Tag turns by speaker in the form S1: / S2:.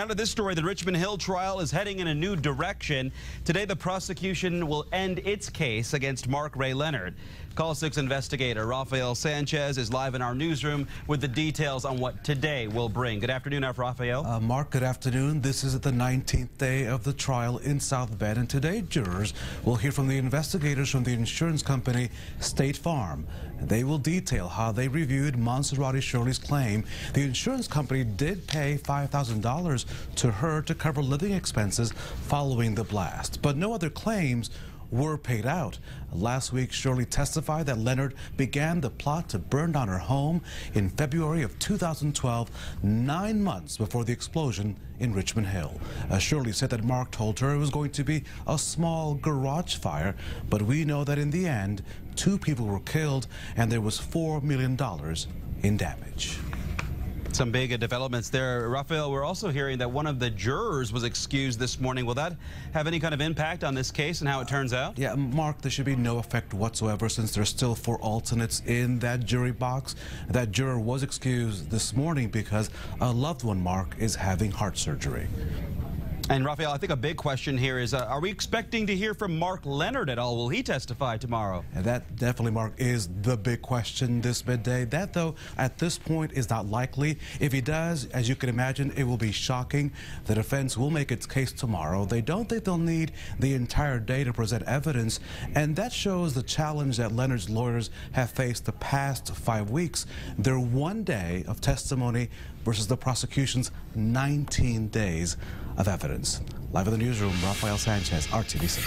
S1: Now to this story, the Richmond Hill trial is heading in a new direction. Today, the prosecution will end its case against Mark Ray Leonard. Call 6 investigator Rafael Sanchez is live in our newsroom with the details on what today will bring. Good afternoon, Rafael.
S2: Mark, good afternoon. This is the 19th day of the trial in South Bend, and today jurors will hear from the investigators from the insurance company State Farm. They will detail how they reviewed Monserrate Shirley's claim. The insurance company did pay $5,000 to her to cover living expenses following the blast, but no other claims were paid out. Last week, Shirley testified that Leonard began the plot to burn down her home in February of 2012, 9 months before the explosion in Richmond Hill. Shirley said that Mark told her it was going to be a small garage fire, but we know that in the end, 2 people were killed and there was $4 million in damage.
S1: Some big developments there. Rafael, we're also hearing that one of the jurors was excused this morning. Will that have any kind of impact on this case and how it turns out?
S2: Yeah, Mark, there should be no effect whatsoever since there's still 4 alternates in that jury box. That juror was excused this morning because a loved one, Mark, is having heart surgery.
S1: And Rafael, I think a big question here is, are we expecting to hear from Mark Leonard at all? Will he testify tomorrow?
S2: And that definitely, Mark, is the big question this midday. That, though, at this point is not likely. If he does, as you can imagine, it will be shocking. The defense will make its case tomorrow. They don't think they'll need the entire day to present evidence, and that shows the challenge that Leonard's lawyers have faced the past 5 weeks. Their 1 day of testimony versus the prosecution's 19 days of evidence. Live in the newsroom, Rafael Sanchez, RTV6.